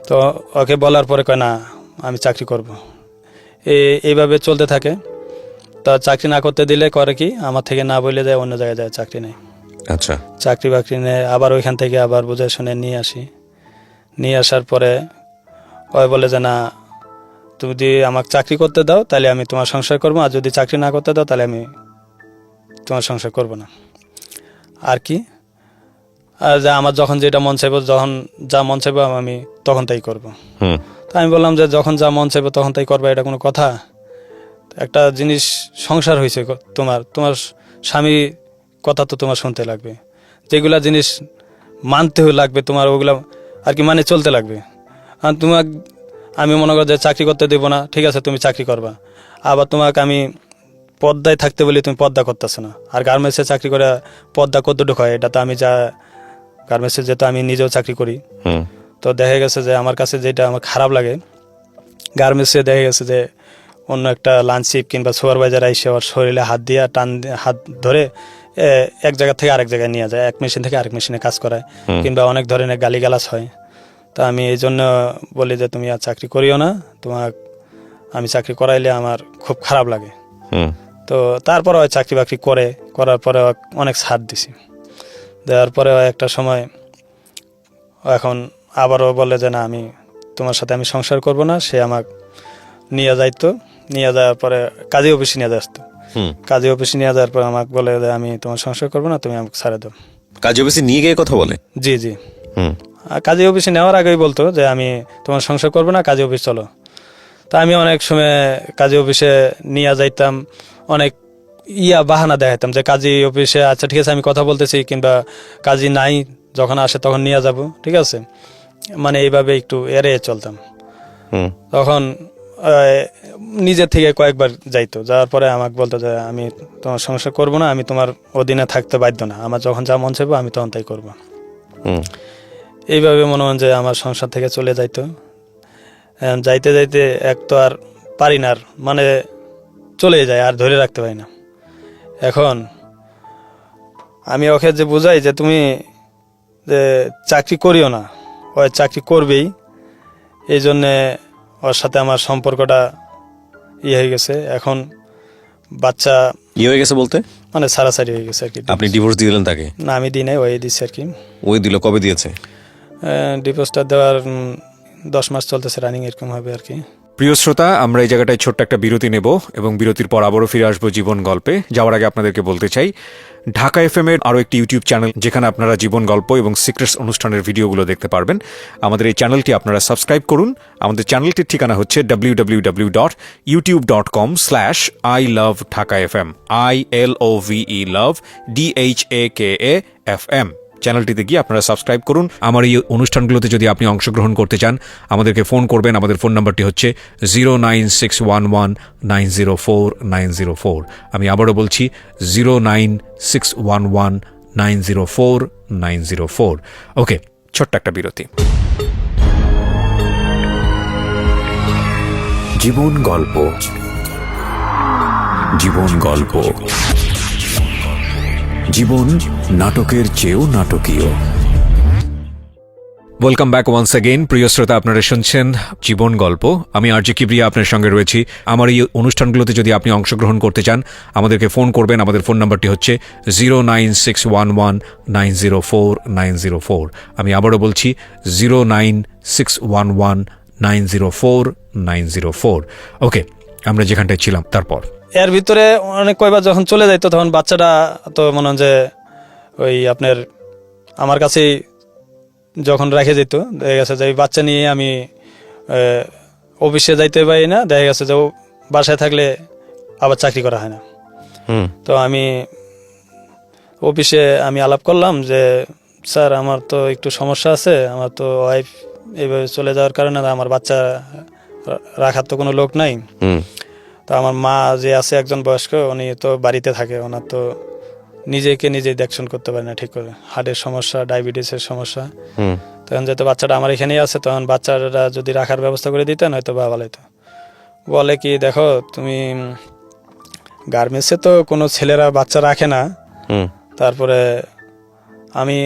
তো ওকে বলার পরে কয় না আমি চাকরি করব, এইভাবে চলতে থাকে। তা চাকরি না করতে দিলে করে কি, আমার থেকে না বলে যায়, অন্য জায়গায় যায়, চাকরি নেই, আচ্ছা চাকরি বাকরি নেই। আবার ওইখান থেকে আবার বুঝে শুনে নিয়ে আসি, নিয়ে আসার পরে ওই বলে যে না, তুমি যদি আমাকে চাকরি করতে দাও তাহলে আমি তোমার সংসার করবো, আর যদি চাকরি না করতে দাও তাহলে আমি তোমার সংসার করব না আর কি। আর যা আমার যখন যেটা মন চাইবো, যখন যা মন চাইবো আমি তখন তাই করব। হুম তো আমি বললাম যে যখন যা মন চাইবো তখন তাই করবো, এটা কোনো কথা? একটা জিনিস সংসার হয়েছে, তোমার তোমার স্বামী কথা তো তোমার শুনতে লাগবে, যেগুলা জিনিস মানতে লাগবে তোমার, ওগুলা আর কি মানে চলতে লাগবে। আর তোমাকে আমি মনে করো যে চাকরি করতে দেবো না, ঠিক আছে তুমি চাকরি করবা, আবার তোমাকে আমি পর্দায় থাকতে বলি, তুমি পর্দা করতেছো না। আর গার্মেন্টসে চাকরি করে পর্দা কতটুকু হয়, এটা তো আমি যা গার্মেন্টসে যেহেতু আমি নিজেও চাকরি করি, হুম তো দেখা গেছে যে আমার কাছে যেটা আমার খারাপ লাগে, গার্মেন্টসে দেখা গেছে যে অন্য একটা লাঞ্চ শিপ কিংবা সুপারভাইজার আইসে ওর শরীরে হাত দিয়ে হাত ধরে এক জায়গা থেকে আরেক জায়গায় নিয়ে যায়, এক মেশিন থেকে আরেক মেশিনে কাজ করায়, কিংবা অনেক ধরনের গালিগালাজ হয়। তা আমি এই জন্য বলি যে তুমি আর চাকরি করিও না, তোমার আমি চাকরি করাইলে আমার খুব খারাপ লাগে। হুম তো তারপরে ওই চাকরি বাকরি করার পরে অনেক ছাড় দিছি, দেওয়ার পরে একটা সময় এখন আবারও বলে যে না আমি তোমার সাথে আমি সংসার করব না। সে আমাকে নিয়ে যাইতো, নিয়ে যাওয়ার পরে কাজী অফিসে নিয়ে আসতো, হুম কাজী অফিসে নিয়ে যাওয়ার পর আমাকে বলে যে আমি তোমার সংসার করবো না, তুমি আমাকে ছাড়ে দাও। কাজী অফিসে নিয়ে গিয়ে কথা বলে? জি জি, হুম আর কাজী অফিসে নেওয়ার আগেই বলতো যে আমি তোমার সংসার করবো না, কাজী অফিস চলো। তা আমি অনেক সময় কাজী অফিসে নিয়ে যাইতাম, অনেক বাহানা দেখাইতাম যে কাজী অফিসে আচ্ছা ঠিক আছে আমি কথা বলতেছি, কিংবা কাজী নাই, যখন আসে তখন নিয়ে যাব, ঠিক আছে, মানে এইভাবে একটু এড়িয়ে চলতাম। হুম তখন নিজের থেকে কয়েকবার যাইতো, যাওয়ার পরে আমাকে বলতো যে আমি তোমার সংসার করবো না, আমি তোমার অধীনে থাকতে বাধ্য না, আমার যখন যা মন চাইবো আমি তখন তাই করবো। হুম এইভাবে মনে হয় যে আমার সংসার থেকে চলে যাইতো। যাইতে যাইতে এক তো আর পারি না, আর মানে চলে যায়, আর ধরে রাখতে পারি না। এখন আমি ওকে যে বুঝাই যে তুমি যে চাকরি করিও না, ওই চাকরি করবেই, এই জন্যে ওর সাথে আমার সম্পর্কটা হয়ে গেছে। এখন বাচ্চা হয়ে গেছে বলতে মানে সারাসারি হয়ে গেছে আর কি। আপনি ডিভোর্স দিয়ে দিলেন তাকে? না আমি দিই নাই, ওই দিচ্ছে আর কি। ওই দিল? কবে দিয়েছে? ডিভোর্সটা দেওয়ার 10 মাস চলতেছে, রানিং এরকম হবে আর কি। প্রিয় শ্রোতা, আমরা এই জায়গাটায় ছোট্ট একটা বিরতি নেব এবং বিরতির পর আবারও ফিরে আসবো জীবন গল্পে। যাওয়ার আগে আপনাদেরকে বলতে চাই, ঢাকা এফএম এর আরও একটি ইউটিউব চ্যানেল যেখানে আপনারা জীবন গল্প এবং সিক্রেটস অনুষ্ঠানের ভিডিওগুলো দেখতে পারবেন। আমাদের এই চ্যানেলটি আপনারা সাবস্ক্রাইব করুন। আমাদের চ্যানেলটির ঠিকানা হচ্ছে www.youtube.com/ilovedhakafm ILOVE love DHAKAFM। চ্যানেলটিতে গিয়ে আপনারা সাবস্ক্রাইব করুন। আমার এই অনুষ্ঠানগুলোতে যদি আপনি অংশগ্রহণ করতে চান, আমাদেরকে ফোন করবেন। আমাদের ফোন নাম্বারটি হচ্ছে 09611904904। আমি আবারও বলছি 09611904904। ওকে, ছোট্ট একটা বিরতি। জীবন গল্প, জীবন গল্প, জীবন নাটকের চেয়েও নাটকীয়। Welcome back once again. প্রিয় শ্রোতা, আপনারা শুনছেন জীবন গল্প। আমি আরজে কিবরিয়া আপনার সঙ্গে রয়েছি। আমার এই অনুষ্ঠানগুলোতে যদি আপনি অংশগ্রহণ করতে চান, আমাদেরকে ফোন করবেন। আমাদের ফোন নাম্বারটি হচ্ছে 09611904904। আমি আবারও বলছি 09611904904। ওকে, আমরা যেখানটায় ছিলাম তারপর এর ভিতরে অনেক কয়বার যখন চলে যাইতো, তখন বাচ্চাটা তো মনে হয় যে ওই আপনার আমার কাছেই যখন রেখে যেত, দেখা গেছে যে বাচ্চা নিয়ে আমি অফিসে যাইতে পারি না, দেখা গেছে যে ও বাসায় থাকলে আবার চাকরি করা হয় না। হুম তো আমি অফিসে আমি আলাপ করলাম যে স্যার আমার তো একটু সমস্যা আছে, আমার তো ওয়াইফ এইভাবে চলে যাওয়ার কারণে আমার বাচ্চা রাখার তো কোনো লোক নাই। হুম তো আমার মা যে আছে একজন বয়স্ক, উনি তো বাড়িতে থাকে, ওনার তো নিজেই দেখশন করতে পারে না ঠিক করে, হার্টের সমস্যা, ডায়াবেটিসের সমস্যা। হুম তখন যেহেতু বাচ্চাটা আমার এখানেই আছে, তখন বাচ্চাটা যদি রাখার ব্যবস্থা করে দিতেন হয়তো বা ভালো হতো। বলে কি দেখো তুমি গার্মেন্টসে তো কোনো ছেলেরা বাচ্চা রাখে না। হুম তারপরে আমি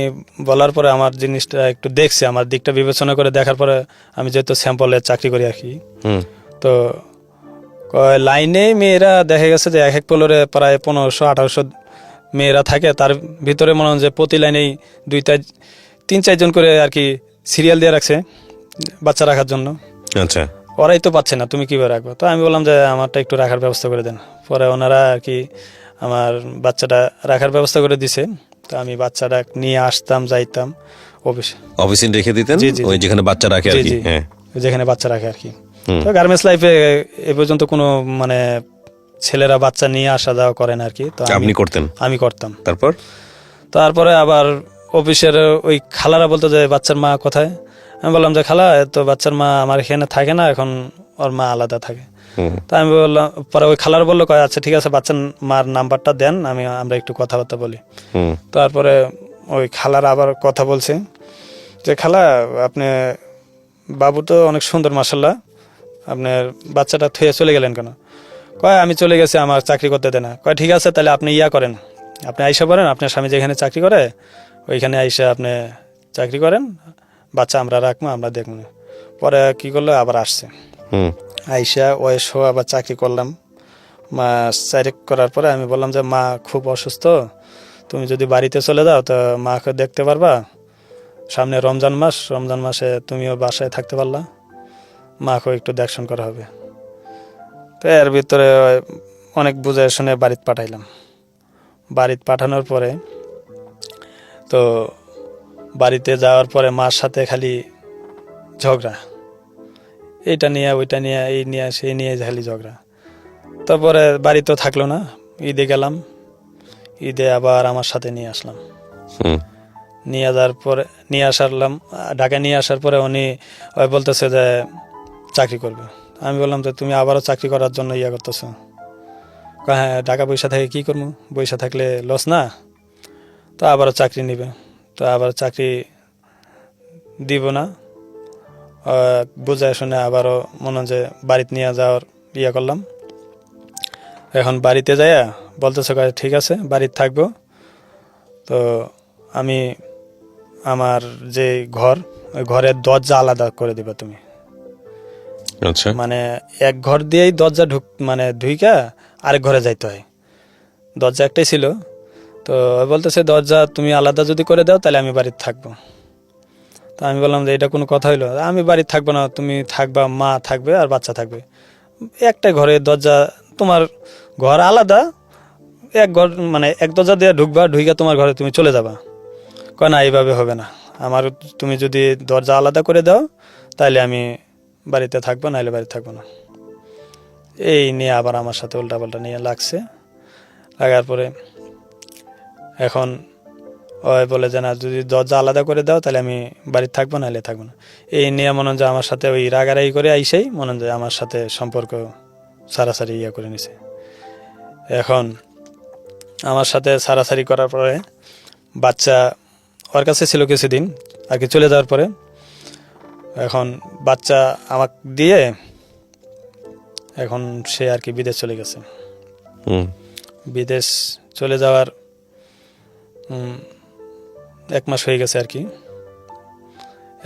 বলার পরে আমার জিনিসটা একটু দেখছি, আমার দিকটা বিবেচনা করে দেখার পরে আমি যেহেতু স্যাম্পলে চাকরি করি আর কি, হুম তো লাইনে মেয়েরা দেখা গেছে যে এক ফ্লোরে প্রায় 1500-1800 মেয়েরা থাকে, তার ভিতরে মনে হয় যে প্রতি লাইনেই 2-3-4 জন করে আর কি সিরিয়াল দিয়ে রাখছে বাচ্চা রাখার জন্য। আচ্ছা ওরাই তো পাচ্ছে না, তুমি কীভাবে রাখবো? তো আমি বললাম যে আমারটা একটু রাখার ব্যবস্থা করে দেন। পরে ওনারা আর কি আমার বাচ্চাটা রাখার ব্যবস্থা করে দিছে। তো আমি বাচ্চাটা নিয়ে আসতাম, যাইতাম অফিসে, অফিসে রেখে দিতেন, জি, জি, ওই যেখানে বাচ্চা রাখে আর জি, কি। জি, হ্যাঁ যেখানে বাচ্চা রাখে আর কি। হুম। তো গার্মেন্টস লাইফে এ পর্যন্ত কোনো মানে ছেলেরা বাচ্চা নিয়ে আসা যাওয়া করেন আর কি। তো আপনি করতেন? আমি করতাম। তারপর তারপরে আবার অফিসের ওই খালারা বলতো যে বাচ্চার মা কোথায়? আমি বললাম যে খালা তো বাচ্চার মা আমার এখানে থাকে না, এখন ওর মা আলাদা থাকে। হুম তা আমি বললাম, পরে ওই খালার বললো আচ্ছা ঠিক আছে বাচ্চার মার নাম্বারটা দেন, আমরা একটু কথাবার্তা বলি। হুম তারপরে ওই খালার আবার কথা বলছে যে খালা আপনি বাবু তো অনেক সুন্দর মাশাল্লাহ, আপনার বাচ্চাটা থুয়ে চলে গেলেন কেন? কয় আমি চলে গেছি, আমার চাকরি করতে দেয় না। কয় ঠিক আছে তাহলে আপনি করেন, আপনি আইসা পড়েন, আপনার স্বামী যেখানে চাকরি করে ওইখানে আইসা আপনি চাকরি করেন, বাচ্চা আমরা রাখবো, আমরা দেখবো। পরে কি করলো, আবার আসছে, হুম আইসা ওয়েসও আবার চাকরি করলাম। মাস 4 করার পরে আমি বললাম যে মা খুব অসুস্থ, তুমি যদি বাড়িতে চলে যাও তো মাকে দেখতে পারবা, সামনে রমজান মাসে তুমিও বাসায় থাকতে পারলা, মাকেও একটু দেখশন করা হবে। তো এর ভিতরে অনেক বুঝে শুনে বাড়িতে পাঠাইলাম। বাড়িতে পাঠানোর পরে তো বাড়িতে যাওয়ার পরে মার সাথে খালি ঝগড়া, এইটা নিয়ে ওইটা নিয়ে, এই নিয়ে সেই নিয়ে খালি ঝগড়া। তারপরে বাড়ি তো থাকলো না, ঈদে গেলাম, ঈদে আবার আমার সাথে নিয়ে আসলাম। হুম নিয়ে আসলাম ঢাকায়। নিয়ে আসার পরে উনি ওই বলতেছে যে চাকরি করবে। আমি বললাম যে তুমি আবারও চাকরি করার জন্য করতেছো? হ্যাঁ, ঢাকা বৈশা থেকে কি করবো, বৈশা থাকলে লস না, তো আবারও চাকরি নিবে। তো আবার চাকরি দিব না, বুঝায় শুনে আবারও মনে হয় যে বাড়িতে নিয়ে যাওয়ার করলাম। এখন বাড়িতে যাইয়া বলতেছে ঠিক আছে বাড়িতে থাকবো। তো আমি আমার যে ঘর, ওই ঘরের দরজা আলাদা করে দিবা তুমি, আচ্ছা মানে এক ঘর দিয়েই দরজা ঢুইকা আরেক ঘরে যাইতে হয়, দরজা একটাই ছিল। তো বলতেছে দরজা তুমি আলাদা যদি করে দাও তাহলে আমি বাড়িতে থাকবো। তো আমি বললাম যে এটা কোনো কথা হইলো, আমি বাড়িতে থাকবো না, তুমি থাকবা, মা থাকবে আর বাচ্চা থাকবে, একটা ঘরে দরজা, তোমার ঘর আলাদা, এক ঘর এক দরজা দিয়ে ঢুইকা তোমার ঘরে তুমি চলে যাবা। কয় না এইভাবে হবে না, আমার তুমি যদি দরজা আলাদা করে দাও তাহলে আমি বাড়িতে থাকবো, নাহলে বাড়িতে থাকবো না। এই নিয়ে আবার আমার সাথে উল্টাপাল্টা নিয়ে লাগছে। লাগার পরে এখন ওই বলে যে না যদি দরজা আলাদা করে দাও তাহলে আমি বাড়িতে থাকবো, নাহলে থাকবো না। এই নিয়ে মনে হয় যে আমার সাথে ওই রাগারাগি করে আইসেই মনে হয় যে আমার সাথে সম্পর্ক সারাসারি করে নিছে। এখন আমার সাথে সারাসারি করার পরে বাচ্চা ওর কাছে ছিল কিছুদিন আর কি, চলে যাওয়ার পরে এখন বাচ্চা আমাকে দিয়ে এখন সে আর কি বিদেশ চলে গেছে। হুম বিদেশ চলে যাওয়ার 1 মাস হয়ে গেছে আর কি,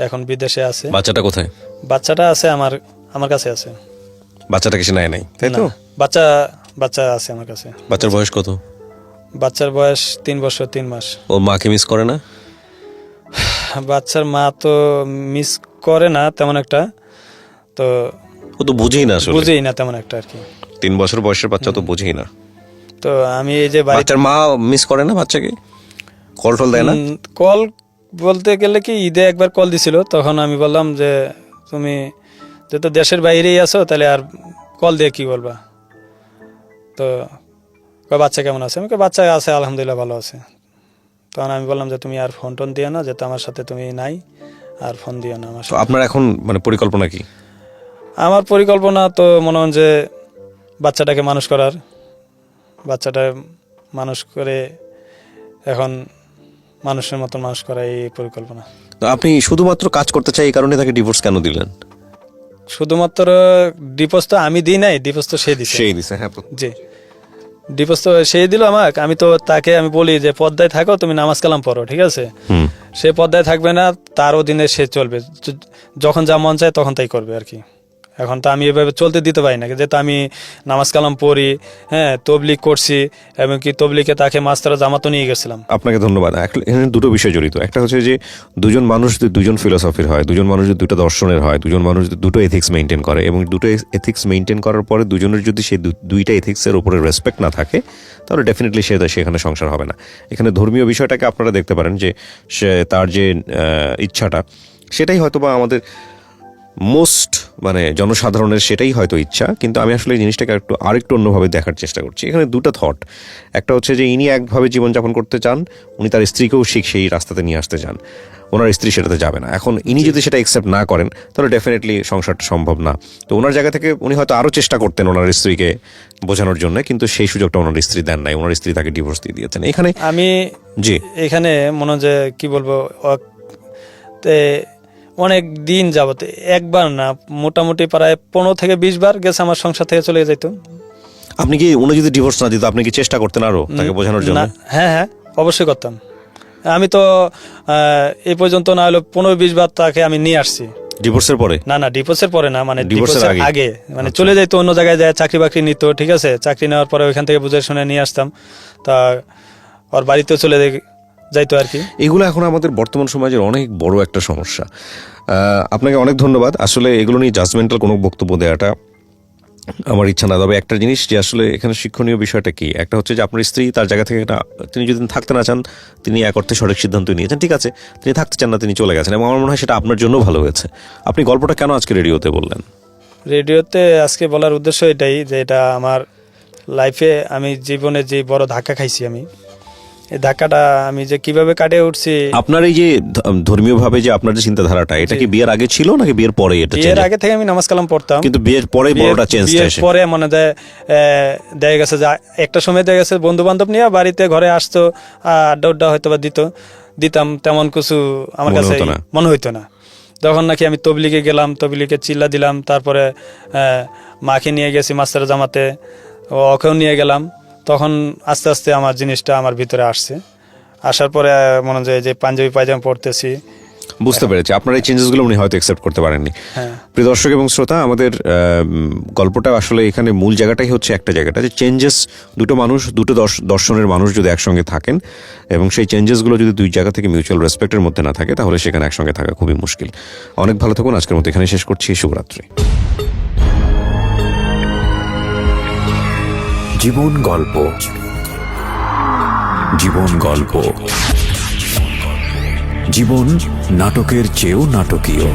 এখন বিদেশে আছে। বাচ্চাটা কোথায়? বাচ্চাটা আছে আমার কাছে আছে। বাচ্চাটাকে সে নেয় নাই, তাই তো? না, বাচ্চা আছে আমার কাছে। বাচ্চার বয়স কত? বাচ্চার বয়স 3 বছর 3 মাস। ও মাকে মিস করে না? বাচ্চার মা তো মিস করে না তেমন একটা, তো ও তো বুঝেই না, আসলে বুঝেই না তেমন একটা আর কি। 3 বছর বয়সের বাচ্চা তো বুঝেই না। তো আমি এই যে বাচ্চার মা মিস করে না বাচ্চাকে? কল টল দেয় না? কল বলতে গেলে কি ঈদে একবার কল দিছিল, তখন আমি বললাম যে তুমি যেহেতু দেশের বাইরেই আছো তাহলে আর কল দিয়ে কি বলবা। তো কয় বাচ্চা কেমন আছে, আমি কই বাচ্চা আছে আলহামদুলিল্লাহ ভালো আছে। তখন আমি বললাম যে তুমি আর ফোন টোন দিও না, যেহেতু আমার সাথে তুমি নাই, আর ফোন দিও না আমার তো সাথে। আপনার এখন মানে পরিকল্পনা কি? আমার পরিকল্পনা তো মনে হয় যে বাচ্চাটাকে মানুষ করার, বাচ্চাটা মানুষ করে এখন মানুষের মতন মানুষ করা, এই পরিকল্পনা। তো আপনি শুধুমাত্র কাজ করতে চাই এই কারণে তাকে ডিভোর্স কেন দিলেন? শুধুমাত্র ডিভোর্স তো আমি দিই নাই, ডিভোর্স তো সে দিছে। সেই দিছে, হ্যাঁ। জি, ডিভোর্স তো সেই দিল আমাকে। আমি তো তাকে আমি বলি যে পর্দায় থাকো, তুমি নামাজ কালাম পড়ো, ঠিক আছে। সে পর্দায় থাকবে না, তার অধীনে সে চলবে, যখন যা মন চায় তখন তাই করবে আর কি। এখন তো আমি এভাবে চলতে দিতে পারি না, যেহেতু আমি নামাজ কালাম পড়ি, হ্যাঁ, তবলিগ করছি, এবং কি তবলিগে তাকে মাস্টার জামাতও নিয়ে গেছিলাম। আপনাকে ধন্যবাদ। এখানে দুটো বিষয় জড়িত। একটা হচ্ছে যে দুজন মানুষ যদি দুজন ফিলোসফির হয়, দুজন মানুষ যদি দুটো দর্শনের হয়, দুজন মানুষ যদি দুটো এথিক্স মেনটেন করে, এবং দুটো এথিক্স মেনটেন করার পরে দুজনের যদি সেই দুইটা এথিক্সের উপরে রেসপেক্ট না থাকে, তাহলে ডেফিনেটলি সেখানে সংসার হবে না। এখানে ধর্মীয় বিষয়টাকে আপনারা দেখতে পারেন যে সে তার যে ইচ্ছাটা, সেটাই হয়তো বা আমাদের মোস্ট মানে জনসাধারণের সেটাই হয়তো ইচ্ছা, কিন্তু আমি আসলে এই জিনিসটাকে আরেকটু অন্যভাবে দেখার চেষ্টা করছি। এখানে দুটো থট। একটা হচ্ছে যে ইনি একভাবে জীবনযাপন করতে চান, উনি তার স্ত্রীকেও সেই রাস্তাতে নিয়ে আসতে চান, ওনার স্ত্রী সেটাতে যাবে না। এখন ইনি যদি সেটা অ্যাকসেপ্ট না করেন, তাহলে ডেফিনেটলি সংসারটা সম্ভব না। তো ওনার জায়গা থেকে উনি হয়তো আরও চেষ্টা করতেন ওনার স্ত্রীকে বোঝানোর জন্য, কিন্তু সেই সুযোগটা ওনার স্ত্রী দেন নাই, ওনার স্ত্রী তাকে ডিভোর্স দিয়ে দিয়েছেন। এখানে আমি জি এখানে মনে হয় যে কি বলবো, অনেক দিন যাবত একবার না, মোটামুটি প্রায় 15 থেকে 20 বার গেছে আমার সংসার থেকে চলে যেত। আপনি কি, উনি যদি ডিভোর্স না দিত আপনি কি চেষ্টা করতেন আরো তাকে বোঝানোর জন্য? হ্যাঁ হ্যাঁ, অবশ্যই করতাম। আমি তো এই পর্যন্ত না হলো 15-20 বার তাকে আমি নিয়ে আসছি। ডিভোর্সের পরে? না না, ডিভোর্সের পরে না, মানে ডিভোর্সের ডিভোর্সের আগে, মানে চলে যাইতো অন্য জায়গায়, যায় চাকরি বাকরি নিত, ঠিক আছে। চাকরি নেওয়ার পরে ওইখান থেকে বুঝে শুনে নিয়ে আসতাম, তা ওর বাড়িতেও চলে যাইতো আর কি। এগুলো এখন আমাদের বর্তমান সমাজের অনেক বড় একটা সমস্যা। আপনাকে অনেক ধন্যবাদ। আসলে এগুলো নিয়ে জাজমেন্টাল কোনো বক্তব্য দেওয়াটা আমার ইচ্ছা না। তবে একটা জিনিস যে আসলে এখানে শিক্ষণীয় বিষয়টা কি, একটা হচ্ছে যে আপনার স্ত্রী তার জায়গা থেকে তিনি যদি থাকতে না চান, তিনি এক অর্থে সঠিক সিদ্ধান্ত নিয়েছেন, ঠিক আছে। তিনি থাকতে চান না, তিনি চলে গেছেন, এবং আমার মনে হয় সেটা আপনার জন্য ভালো হয়েছে। আপনি গল্পটা কেন আজকে রেডিওতে বললেন? রেডিওতে আজকে বলার উদ্দেশ্য এটাই যে এটা আমার লাইফে, আমি জীবনে যে বড় ধাক্কা খাইছি, আমি এই ধাক্কাটা আমি যে কিভাবে কাটিয়ে উঠছি। আপনার এই যে ধর্মীয় ভাবে যে আপনার যে চিন্তাধারাটা, এটা কি বিয়ের আগে ছিল নাকি বিয়ের পরে? এটা বিয়ের আগে থেকে আমি নামাজ কালাম পড়তাম, কিন্তু বিয়ের পরে বড়টা চেঞ্জ হয়েছে। পরে মনে যায় দেখা গেছে যে একটা সময় দেখা গেছে বন্ধু বান্ধব নিয়ে বাড়িতে ঘরে আসতো, আড্ডা হয়তো বা দিতাম, তেমন কিছু আমার কাছে মনে হইতো না। তখন নাকি আমি তবলিগে গেলাম, তবলিগে চিল্লা দিলাম, তারপরে মাকে নিয়ে গেছি মাস্টার জামাতে, ওকেও নিয়ে গেলাম। তখন আস্তে আস্তে আমার জিনিসটা আমার ভিতরে আসছে, আসার পরে মনে হয় যে পাঞ্জাবি পায়জামা পড়তেছি। বুঝতে পেরেছি আপনার এই চেঞ্জেসগুলো উনি হয়তো অ্যাকসেপ্ট করতে পারেননি। হ্যাঁ। প্রিয় দর্শক এবং শ্রোতা, আমাদের গল্পটা আসলে এখানে মূল জায়গাটাই হচ্ছে একটা জায়গাটা যে চেঞ্জেস, দুটো মানুষ, দুটো দর্শনের মানুষ যদি একসঙ্গে থাকেন এবং সেই চেঞ্জেসগুলো যদি দুই জায়গা থেকে মিউচুয়াল রেসপেক্টের মধ্যে না থাকে, তাহলে সেখানে একসঙ্গে থাকা খুবই মুশকিল। অনেক ভালো থাকুন। আজকের মতো এখানে শেষ করছি। শুভরাত্রি। জীবন গল্প, জীবন গল্প, জীবন নাটকের চেয়েও নাটকীয়।